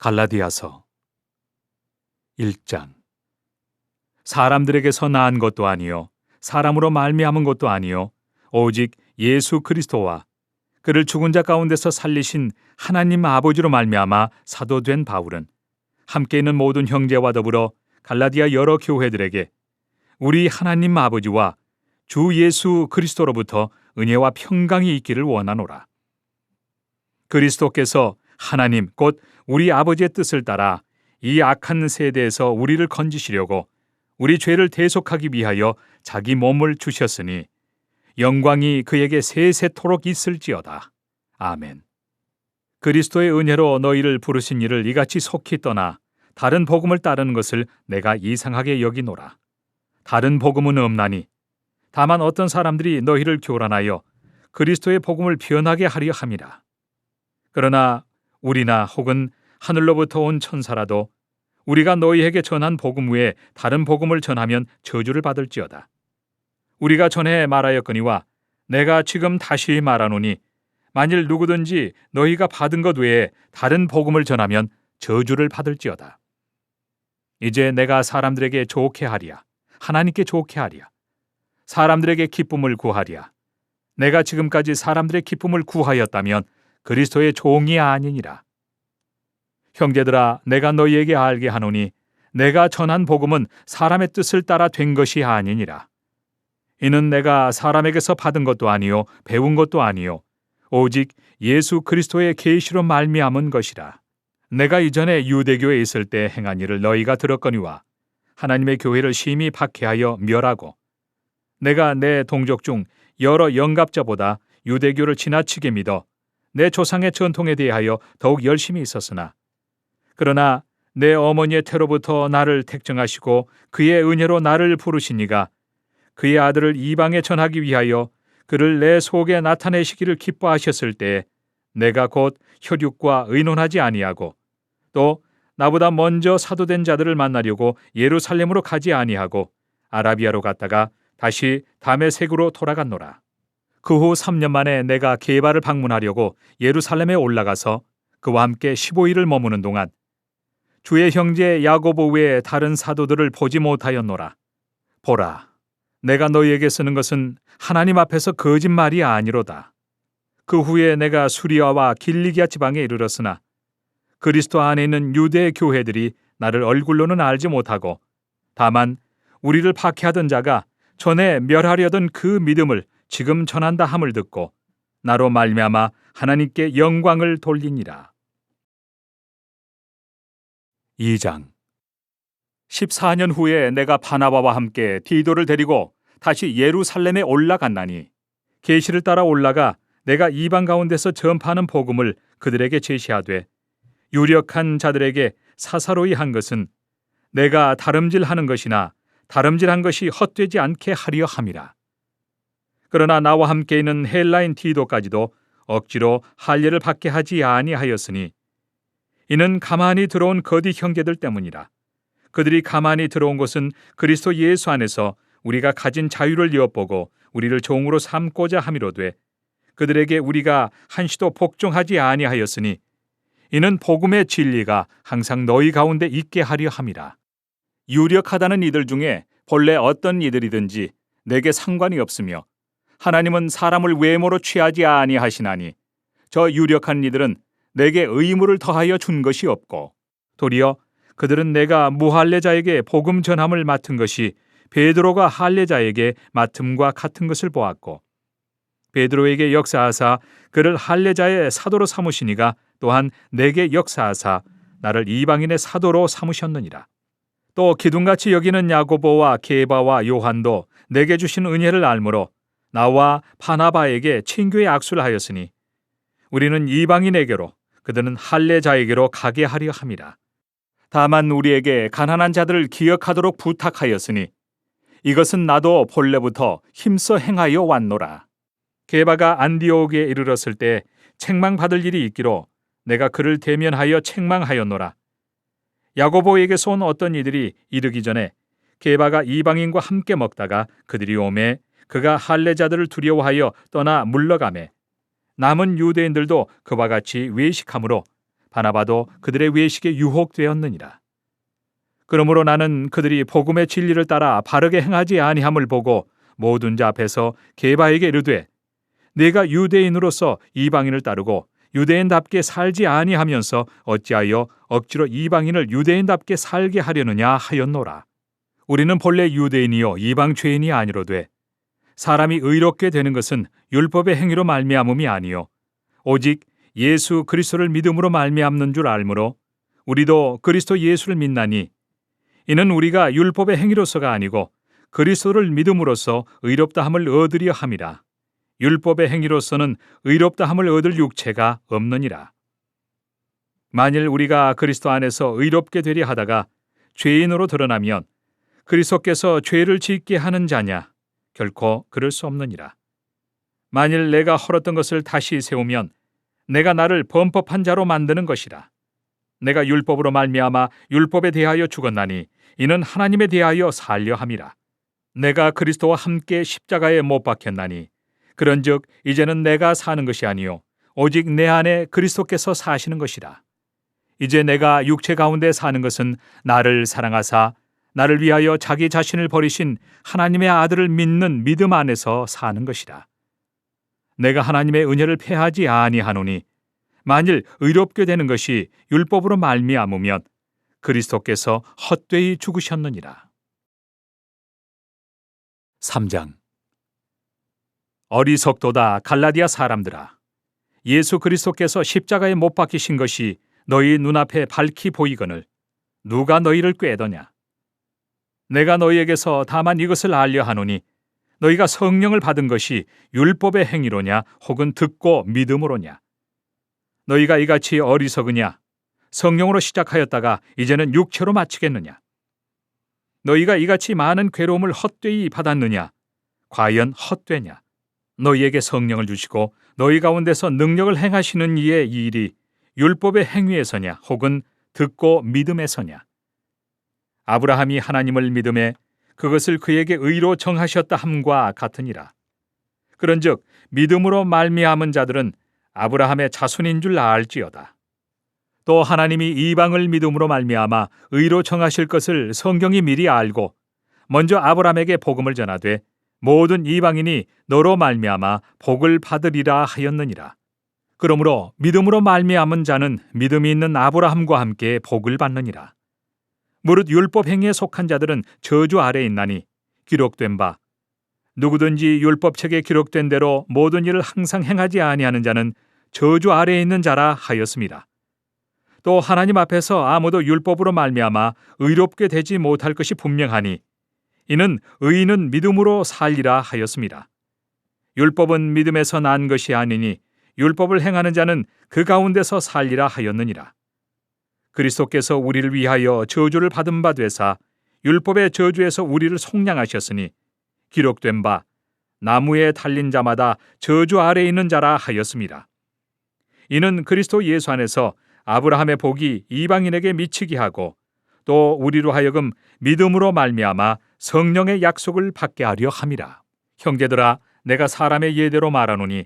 갈라디아서 1장. 사람들에게서 낳은 것도 아니요 사람으로 말미암은 것도 아니요 오직 예수 그리스도와 그를 죽은 자 가운데서 살리신 하나님 아버지로 말미암아 사도된 바울은 함께 있는 모든 형제와 더불어 갈라디아 여러 교회들에게 우리 하나님 아버지와 주 예수 그리스도로부터 은혜와 평강이 있기를 원하노라. 그리스도께서 하나님 곧 우리 아버지의 뜻을 따라 이 악한 세대에서 우리를 건지시려고 우리 죄를 대속하기 위하여 자기 몸을 주셨으니 영광이 그에게 세세토록 있을지어다. 아멘. 그리스도의 은혜로 너희를 부르신 이를 이같이 속히 떠나 다른 복음을 따르는 것을 내가 이상하게 여기노라. 다른 복음은 없나니 다만 어떤 사람들이 너희를 교란하여 그리스도의 복음을 변하게 하려 함이라. 그러나 우리나 혹은 하늘로부터 온 천사라도 우리가 너희에게 전한 복음 외에 다른 복음을 전하면 저주를 받을지어다. 우리가 전에 말하였거니와 내가 지금 다시 말하노니 만일 누구든지 너희가 받은 것 외에 다른 복음을 전하면 저주를 받을지어다. 이제 내가 사람들에게 좋게 하랴, 하나님께 좋게 하랴, 사람들에게 기쁨을 구하랴. 내가 지금까지 사람들의 기쁨을 구하였다면 그리스도의 종이 아니니라. 형제들아, 내가 너희에게 알게 하노니 내가 전한 복음은 사람의 뜻을 따라 된 것이 아니니라. 이는 내가 사람에게서 받은 것도 아니요 배운 것도 아니요 오직 예수 그리스도의 계시로 말미암은 것이라. 내가 이전에 유대교에 있을 때 행한 일을 너희가 들었거니와 하나님의 교회를 심히 박해하여 멸하고 내가 내 동족 중 여러 영갑자보다 유대교를 지나치게 믿어 내 조상의 전통에 대하여 더욱 열심히 있었으나 그러나 내 어머니의 태로부터 나를 택정하시고 그의 은혜로 나를 부르시니가 그의 아들을 이방에 전하기 위하여 그를 내 속에 나타내시기를 기뻐하셨을 때에 내가 곧 혈육과 의논하지 아니하고 또 나보다 먼저 사도된 자들을 만나려고 예루살렘으로 가지 아니하고 아라비아로 갔다가 다시 다메섹으로 돌아갔노라. 그 후 3년 만에 내가 게바를 방문하려고 예루살렘에 올라가서 그와 함께 15일을 머무는 동안 주의 형제 야고보 외에 다른 사도들을 보지 못하였노라. 보라, 내가 너희에게 쓰는 것은 하나님 앞에서 거짓말이 아니로다. 그 후에 내가 수리아와 길리기아 지방에 이르렀으나 그리스도 안에 있는 유대 교회들이 나를 얼굴로는 알지 못하고 다만 우리를 박해하던 자가 전에 멸하려던 그 믿음을 지금 전한다 함을 듣고 나로 말미암아 하나님께 영광을 돌리니라. 2장. 14년 후에 내가 바나바와 함께 디도를 데리고 다시 예루살렘에 올라갔나니 계시를 따라 올라가 내가 이방 가운데서 전파하는 복음을 그들에게 제시하되 유력한 자들에게 사사로이 한 것은 내가 다름질하는 것이나 다름질한 것이 헛되지 않게 하려 함이라. 그러나 나와 함께 있는 헬라인 디도까지도 억지로 할례를 받게 하지 아니하였으니 이는 가만히 들어온 거디 형제들 때문이라. 그들이 가만히 들어온 것은 그리스도 예수 안에서 우리가 가진 자유를 엿보고 우리를 종으로 삼고자 함이로되 그들에게 우리가 한시도 복종하지 아니하였으니 이는 복음의 진리가 항상 너희 가운데 있게 하려 함이라. 유력하다는 이들 중에 본래 어떤 이들이든지 내게 상관이 없으며 하나님은 사람을 외모로 취하지 아니하시나니 저 유력한 이들은 내게 의무를 더하여 준 것이 없고 도리어 그들은 내가 무할례자에게 복음 전함을 맡은 것이 베드로가 할례자에게 맡음과 같은 것을 보았고 베드로에게 역사하사 그를 할례자의 사도로 삼으시니가 또한 내게 역사하사 나를 이방인의 사도로 삼으셨느니라. 또 기둥같이 여기는 야고보와 게바와 요한도 내게 주신 은혜를 알므로 나와 바나바에게 친교의 악수를 하였으니 우리는 이방인에게로 그들은 할례자에게로 가게 하려 함이라. 다만 우리에게 가난한 자들을 기억하도록 부탁하였으니 이것은 나도 본래부터 힘써 행하여 왔노라. 게바가 안디옥에 이르렀을 때 책망받을 일이 있기로 내가 그를 대면하여 책망하였노라. 야고보에게서 온 어떤 이들이 이르기 전에 게바가 이방인과 함께 먹다가 그들이 오매 그가 할례자들을 두려워하여 떠나 물러가매 남은 유대인들도 그와 같이 외식함으로 바나바도 그들의 외식에 유혹되었느니라. 그러므로 나는 그들이 복음의 진리를 따라 바르게 행하지 아니함을 보고 모든 자 앞에서 게바에게 이르되 내가 유대인으로서 이방인을 따르고 유대인답게 살지 아니하면서 어찌하여 억지로 이방인을 유대인답게 살게 하려느냐 하였노라. 우리는 본래 유대인이요 이방 죄인이 아니로되 사람이 의롭게 되는 것은 율법의 행위로 말미암음이 아니요 오직 예수 그리스도를 믿음으로 말미암는 줄 알므로 우리도 그리스도 예수를 믿나니 이는 우리가 율법의 행위로서가 아니고 그리스도를 믿음으로써 의롭다함을 얻으려 함이라. 율법의 행위로서는 의롭다함을 얻을 육체가 없느니라. 만일 우리가 그리스도 안에서 의롭게 되려 하다가 죄인으로 드러나면 그리스도께서 죄를 짓게 하는 자냐? 결코 그럴 수 없느니라. 만일 내가 헐었던 것을 다시 세우면 내가 나를 범법한 자로 만드는 것이라. 내가 율법으로 말미암아 율법에 대하여 죽었나니 이는 하나님에 대하여 살려 함이라. 내가 그리스도와 함께 십자가에 못 박혔나니 그런즉 이제는 내가 사는 것이 아니요 오직 내 안에 그리스도께서 사시는 것이라. 이제 내가 육체 가운데 사는 것은 나를 사랑하사 나를 위하여 자기 자신을 버리신 하나님의 아들을 믿는 믿음 안에서 사는 것이라. 내가 하나님의 은혜를 패하지 아니하노니 만일 의롭게 되는 것이 율법으로 말미암으면 그리스도께서 헛되이 죽으셨느니라. 3장. 어리석도다 갈라디아 사람들아, 예수 그리스도께서 십자가에 못 박히신 것이 너희 눈앞에 밝히 보이거늘 누가 너희를 꾀더냐? 내가 너희에게서 다만 이것을 알려 하노니 너희가 성령을 받은 것이 율법의 행위로냐 혹은 듣고 믿음으로냐? 너희가 이같이 어리석으냐? 성령으로 시작하였다가 이제는 육체로 마치겠느냐? 너희가 이같이 많은 괴로움을 헛되이 받았느냐? 과연 헛되냐? 너희에게 성령을 주시고 너희 가운데서 능력을 행하시는 이의 이 일이 율법의 행위에서냐 혹은 듣고 믿음에서냐? 아브라함이 하나님을 믿음에 그것을 그에게 의로 정하셨다 함과 같으니라. 그런즉 믿음으로 말미암은 자들은 아브라함의 자손인 줄 알지어다. 또 하나님이 이방을 믿음으로 말미암아 의로 정하실 것을 성경이 미리 알고 먼저 아브라함에게 복음을 전하되 모든 이방인이 너로 말미암아 복을 받으리라 하였느니라. 그러므로 믿음으로 말미암은 자는 믿음이 있는 아브라함과 함께 복을 받느니라. 무릇 율법 행위에 속한 자들은 저주 아래에 있나니 기록된 바 누구든지 율법책에 기록된 대로 모든 일을 항상 행하지 아니하는 자는 저주 아래에 있는 자라 하였습니다. 또 하나님 앞에서 아무도 율법으로 말미암아 의롭게 되지 못할 것이 분명하니 이는 의인은 믿음으로 살리라 하였습니다. 율법은 믿음에서 난 것이 아니니 율법을 행하는 자는 그 가운데서 살리라 하였느니라. 그리스도께서 우리를 위하여 저주를 받은 바 되사 율법의 저주에서 우리를 속량하셨으니 기록된 바 나무에 달린 자마다 저주 아래에 있는 자라 하였습니다. 이는 그리스도 예수 안에서 아브라함의 복이 이방인에게 미치게 하고 또 우리로 하여금 믿음으로 말미암아 성령의 약속을 받게 하려 함이라. 형제들아, 내가 사람의 예대로 말하노니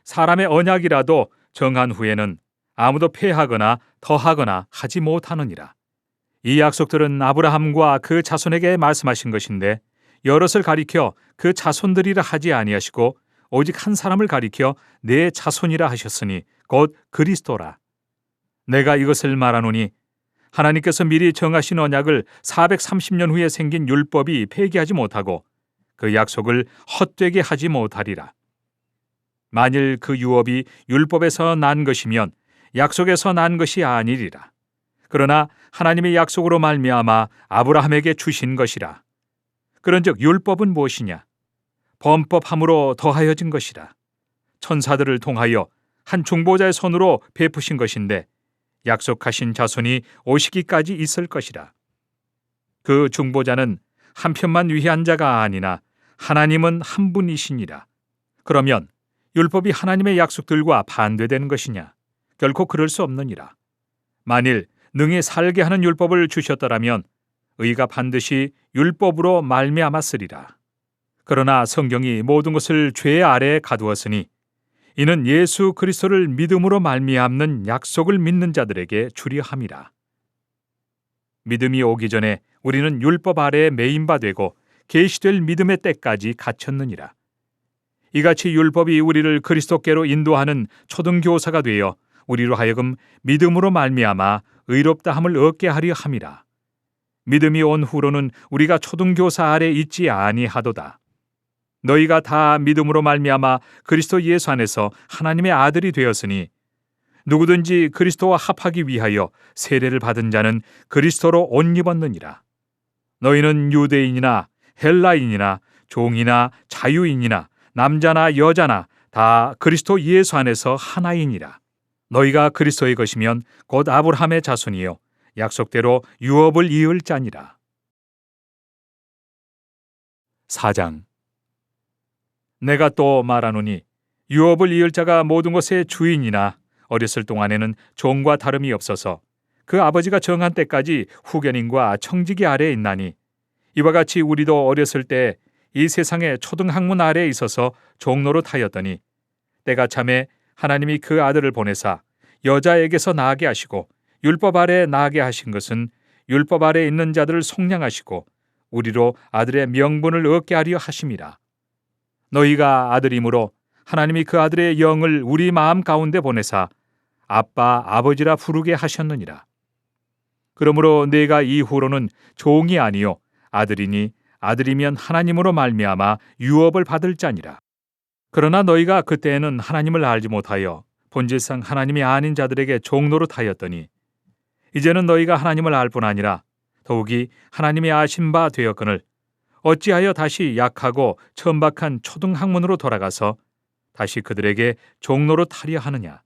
사람의 언약이라도 정한 후에는 아무도 폐하거나 더하거나 하지 못하느니라. 이 약속들은 아브라함과 그 자손에게 말씀하신 것인데 여럿을 가리켜 그 자손들이라 하지 아니하시고 오직 한 사람을 가리켜 내 자손이라 하셨으니 곧 그리스도라. 내가 이것을 말하노니 하나님께서 미리 정하신 언약을 430년 후에 생긴 율법이 폐기하지 못하고 그 약속을 헛되게 하지 못하리라. 만일 그 유업이 율법에서 난 것이면 약속에서 난 것이 아니리라. 그러나 하나님의 약속으로 말미암아 아브라함에게 주신 것이라. 그런즉 율법은 무엇이냐? 범법함으로 더하여진 것이라. 천사들을 통하여 한 중보자의 손으로 베푸신 것인데 약속하신 자손이 오시기까지 있을 것이라. 그 중보자는 한 편만 위한 자가 아니나 하나님은 한 분이시니라. 그러면 율법이 하나님의 약속들과 반대되는 것이냐? 결코 그럴 수 없느니라. 만일 능히 살게 하는 율법을 주셨더라면 의가 반드시 율법으로 말미암았으리라. 그러나 성경이 모든 것을 죄 아래에 가두었으니 이는 예수 그리스도를 믿음으로 말미암는 약속을 믿는 자들에게 주려 함이라. 믿음이 오기 전에 우리는 율법 아래에 매인 바 되고 계시될 믿음의 때까지 갇혔느니라. 이같이 율법이 우리를 그리스도께로 인도하는 초등교사가 되어 우리로 하여금 믿음으로 말미암아 의롭다함을 얻게 하려 함이라. 믿음이 온 후로는 우리가 초등교사 아래 있지 아니하도다. 너희가 다 믿음으로 말미암아 그리스도 예수 안에서 하나님의 아들이 되었으니 누구든지 그리스도와 합하기 위하여 세례를 받은 자는 그리스도로 옷 입었느니라. 너희는 유대인이나 헬라인이나 종이나 자유인이나 남자나 여자나 다 그리스도 예수 안에서 하나이니라. 너희가 그리스도의 것이면 곧 아브라함의 자손이요 약속대로 유업을 이을 자니라. 4장. 내가 또 말하노니 유업을 이을 자가 모든 것의 주인이나 어렸을 동안에는 종과 다름이 없어서 그 아버지가 정한 때까지 후견인과 청지기 아래에 있나니 이와 같이 우리도 어렸을 때 이 세상의 초등학문 아래에 있어서 종노릇하였더니 때가 참에 하나님이 그 아들을 보내사 여자에게서 나게 하시고 율법 아래에 나게 하신 것은 율법 아래에 있는 자들을 속량하시고 우리로 아들의 명분을 얻게 하려 하심이라. 너희가 아들이므로 하나님이 그 아들의 영을 우리 마음 가운데 보내사 아빠 아버지라 부르게 하셨느니라. 그러므로 내가 이후로는 종이 아니요 아들이니 아들이면 하나님으로 말미암아 유업을 받을 자니라. 그러나 너희가 그때에는 하나님을 알지 못하여 본질상 하나님이 아닌 자들에게 종노릇하였더니 이제는 너희가 하나님을 알 뿐 아니라 더욱이 하나님이 아신 바 되었거늘 어찌하여 다시 약하고 천박한 초등학문으로 돌아가서 다시 그들에게 종노릇하려 하느냐.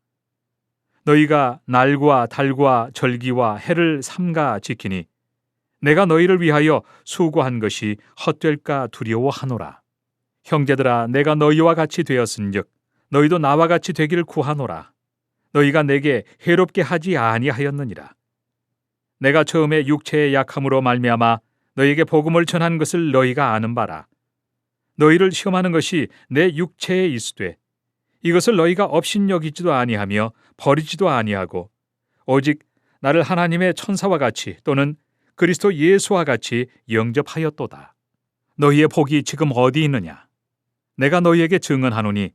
너희가 날과 달과 절기와 해를 삼가 지키니 내가 너희를 위하여 수고한 것이 헛될까 두려워하노라. 형제들아, 내가 너희와 같이 되었은즉 너희도 나와 같이 되기를 구하노라. 너희가 내게 해롭게 하지 아니하였느니라. 내가 처음에 육체의 약함으로 말미암아 너희에게 복음을 전한 것을 너희가 아는 바라. 너희를 시험하는 것이 내 육체에 있으되 이것을 너희가 업신여기지도 아니하며 버리지도 아니하고 오직 나를 하나님의 천사와 같이 또는 그리스도 예수와 같이 영접하였도다. 너희의 복이 지금 어디 있느냐? 내가 너희에게 증언하노니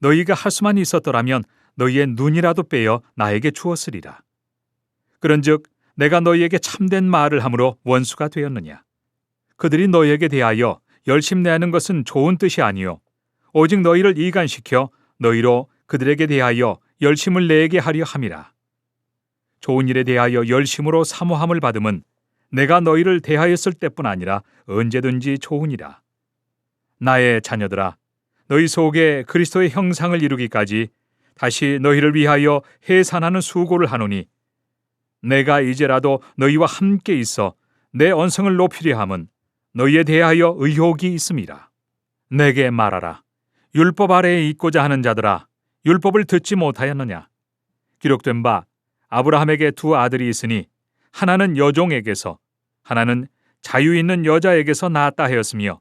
너희가 할 수만 있었더라면 너희의 눈이라도 빼어 나에게 주었으리라. 그런즉 내가 너희에게 참된 말을 함으로 원수가 되었느냐? 그들이 너희에게 대하여 열심내하는 것은 좋은 뜻이 아니요 오직 너희를 이간시켜 너희로 그들에게 대하여 열심을 내게 하려 함이라. 좋은 일에 대하여 열심으로 사모함을 받음은 내가 너희를 대하였을 때뿐 아니라 언제든지 좋으니라. 나의 자녀들아, 너희 속에 그리스도의 형상을 이루기까지 다시 너희를 위하여 해산하는 수고를 하노니 내가 이제라도 너희와 함께 있어 내 언성을 높이려 함은 너희에 대하여 의혹이 있음이라. 내게 말하라. 율법 아래에 있고자 하는 자들아, 율법을 듣지 못하였느냐? 기록된 바 아브라함에게 두 아들이 있으니 하나는 여종에게서 하나는 자유 있는 여자에게서 낳았다 하였으며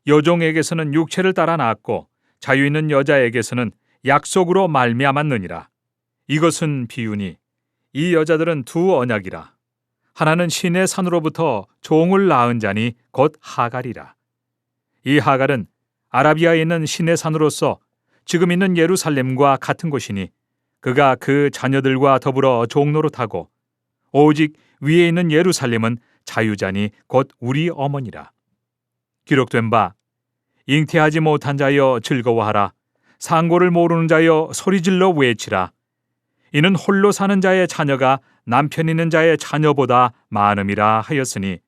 여종에게서는 육체를 따라 낳았고 자유 있는 여자에게서는 약속으로 말미암았느니라. 이것은 비유니 이 여자들은 두 언약이라. 하나는 신의 산으로부터 종을 낳은 자니 곧 하갈이라. 이 하갈은 아라비아에 있는 신의 산으로서 지금 있는 예루살렘과 같은 곳이니 그가 그 자녀들과 더불어 종노릇하고 오직 위에 있는 예루살렘은 자유자니 곧 우리 어머니라. 기록된 바 잉태하지 못한 자여 즐거워하라. 상고를 모르는 자여 소리질러 외치라. 이는 홀로 사는 자의 자녀가 남편 있는 자의 자녀보다 많음이라 하였으니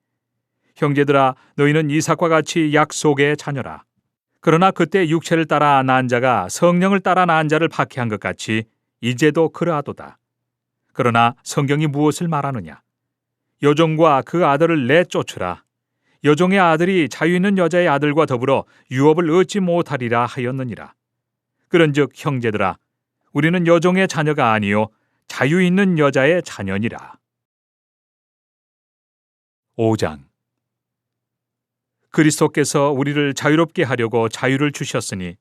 형제들아, 너희는 이삭과 같이 약속의 자녀라. 그러나 그때 육체를 따라 낳은 자가 성령을 따라 낳은 자를 박해한 것 같이 이제도 그러하도다. 그러나 성경이 무엇을 말하느냐? 여종과 그 아들을 내쫓으라. 여종의 아들이 자유 있는 여자의 아들과 더불어 유업을 얻지 못하리라 하였느니라. 그런즉 형제들아, 우리는 여종의 자녀가 아니요 자유 있는 여자의 자녀니라. 5장. 그리스도께서 우리를 자유롭게 하려고 자유를 주셨으니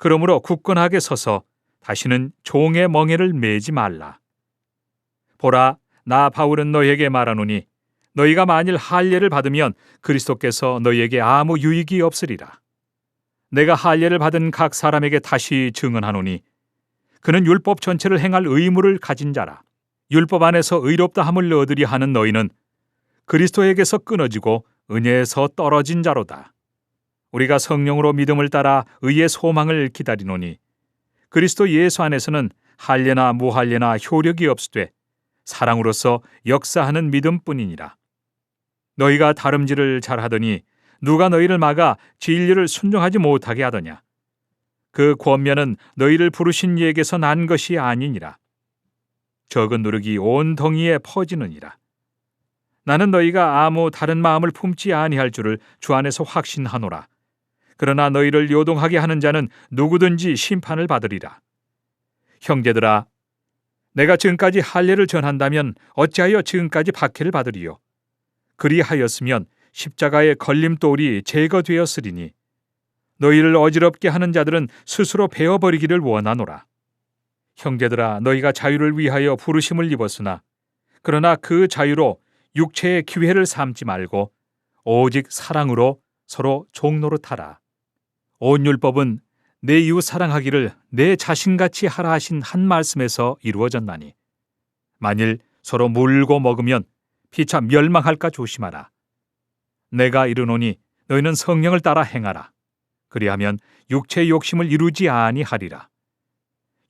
그러므로 굳건하게 서서 다시는 종의 멍에를 매지 말라. 보라, 나 바울은 너희에게 말하노니 너희가 만일 할례를 받으면 그리스도께서 너희에게 아무 유익이 없으리라. 내가 할례를 받은 각 사람에게 다시 증언하노니 그는 율법 전체를 행할 의무를 가진 자라. 율법 안에서 의롭다 함을 얻으려 하는 너희는 그리스도에게서 끊어지고 은혜에서 떨어진 자로다. 우리가 성령으로 믿음을 따라 의의 소망을 기다리노니 그리스도 예수 안에서는 할례나 무할례나 효력이 없으되 사랑으로서 역사하는 믿음뿐이니라. 너희가 다름질을 잘하더니 누가 너희를 막아 진리를 순종하지 못하게 하더냐. 그 권면은 너희를 부르신 이에게서 난 것이 아니니라. 적은 누룩이 온 덩이에 퍼지느니라. 나는 너희가 아무 다른 마음을 품지 아니할 줄을 주 안에서 확신하노라. 그러나 너희를 요동하게 하는 자는 누구든지 심판을 받으리라. 형제들아, 내가 지금까지 할례를 전한다면 어찌하여 지금까지 박해를 받으리요? 그리하였으면 십자가의 걸림돌이 제거되었으리니 너희를 어지럽게 하는 자들은 스스로 베어버리기를 원하노라. 형제들아, 너희가 자유를 위하여 부르심을 입었으나 그러나 그 자유로 육체의 기회를 삼지 말고 오직 사랑으로 서로 종노릇하라. 온 율법은 내 이웃 사랑하기를 내 자신같이 하라 하신 한 말씀에서 이루어졌나니 만일 서로 물고 먹으면 피차 멸망할까 조심하라. 내가 이르노니 너희는 성령을 따라 행하라. 그리하면 육체의 욕심을 이루지 아니하리라.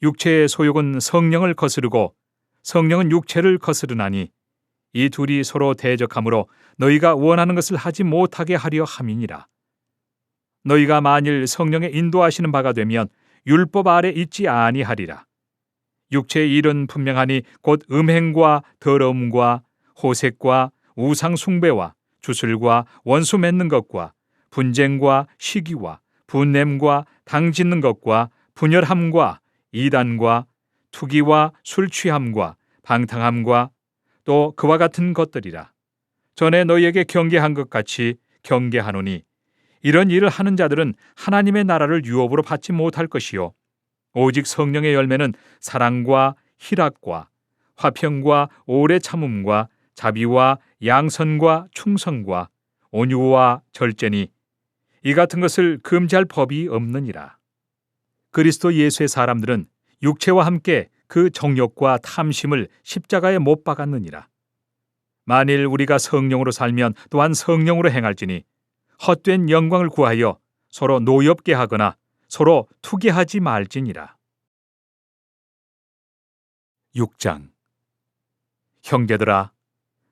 육체의 소욕은 성령을 거스르고 성령은 육체를 거스르나니 이 둘이 서로 대적하므로 너희가 원하는 것을 하지 못하게 하려 함이니라. 너희가 만일 성령의 인도하시는 바가 되면 율법 아래 있지 아니하리라. 육체의 일은 분명하니 곧 음행과 더러움과 호색과 우상 숭배와 주술과 원수 맺는 것과 분쟁과 시기와 분냄과 당 짓는 것과 분열함과 이단과 투기와 술 취함과 방탕함과 또 그와 같은 것들이라. 전에 너희에게 경계한 것 같이 경계하노니 이런 일을 하는 자들은 하나님의 나라를 유업으로 받지 못할 것이요 오직 성령의 열매는 사랑과 희락과 화평과 오래 참음과 자비와 양선과 충성과 온유와 절제니 이 같은 것을 금지할 법이 없느니라. 그리스도 예수의 사람들은 육체와 함께 그 정욕과 탐심을 십자가에 못 박았느니라. 만일 우리가 성령으로 살면 또한 성령으로 행할지니 헛된 영광을 구하여 서로 노엽게 하거나 서로 투기하지 말지니라. 6장. 형제들아,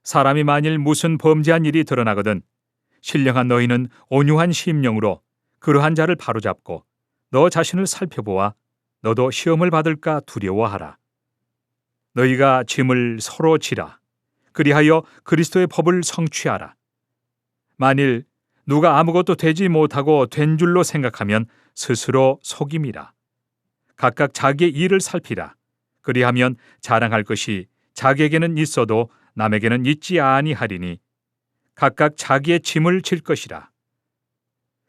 사람이 만일 무슨 범죄한 일이 드러나거든 신령한 너희는 온유한 심령으로 그러한 자를 바로잡고 너 자신을 살펴보아 너도 시험을 받을까 두려워하라. 너희가 짐을 서로 지라. 그리하여 그리스도의 법을 성취하라. 만일 누가 아무것도 되지 못하고 된 줄로 생각하면 스스로 속임이라. 각각 자기의 일을 살피라. 그리하면 자랑할 것이 자기에게는 있어도 남에게는 있지 아니하리니 각각 자기의 짐을 질 것이라.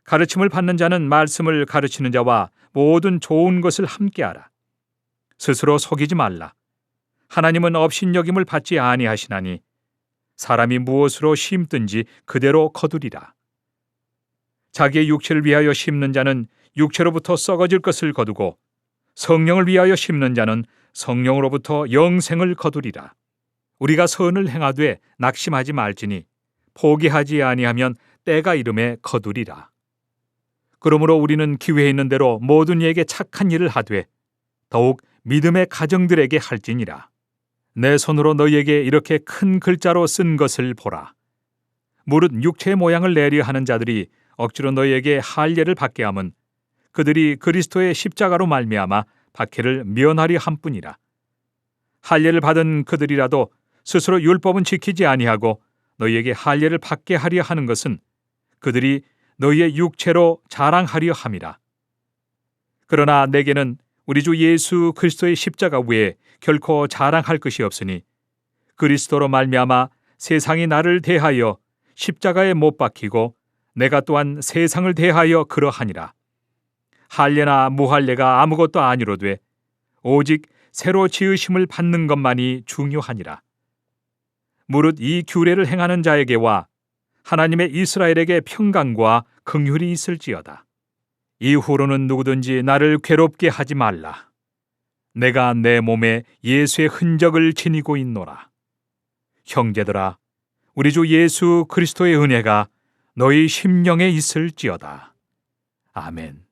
가르침을 받는 자는 말씀을 가르치는 자와 모든 좋은 것을 함께하라. 스스로 속이지 말라. 하나님은 업신여김을 받지 아니하시나니 사람이 무엇으로 심든지 그대로 거두리라. 자기의 육체를 위하여 심는 자는 육체로부터 썩어질 것을 거두고 성령을 위하여 심는 자는 성령으로부터 영생을 거두리라. 우리가 선을 행하되 낙심하지 말지니 포기하지 아니하면 때가 이름에 거두리라. 그러므로 우리는 기회 있는 대로 모든 이에게 착한 일을 하되 더욱 믿음의 가정들에게 할지니라. 내 손으로 너희에게 이렇게 큰 글자로 쓴 것을 보라. 무릇 육체의 모양을 내려 하는 자들이 억지로 너희에게 할례를 받게 함은 그들이 그리스도의 십자가로 말미암아 박해를 면하려 함뿐이라. 할례를 받은 그들이라도 스스로 율법은 지키지 아니하고 너희에게 할례를 받게 하려 하는 것은 그들이 너희의 육체로 자랑하려 함이라. 그러나 내게는 우리 주 예수 그리스도의 십자가 외에 결코 자랑할 것이 없으니 그리스도로 말미암아 세상이 나를 대하여 십자가에 못 박히고 내가 또한 세상을 대하여 그러하니라. 할례나 무할례가 아무것도 아니로되 오직 새로 지으심을 받는 것만이 중요하니라. 무릇 이 규례를 행하는 자에게와 하나님의 이스라엘에게 평강과 긍휼이 있을지어다. 이후로는 누구든지 나를 괴롭게 하지 말라. 내가 내 몸에 예수의 흔적을 지니고 있노라. 형제들아, 우리 주 예수 그리스도의 은혜가 너희 심령에 있을지어다. 아멘.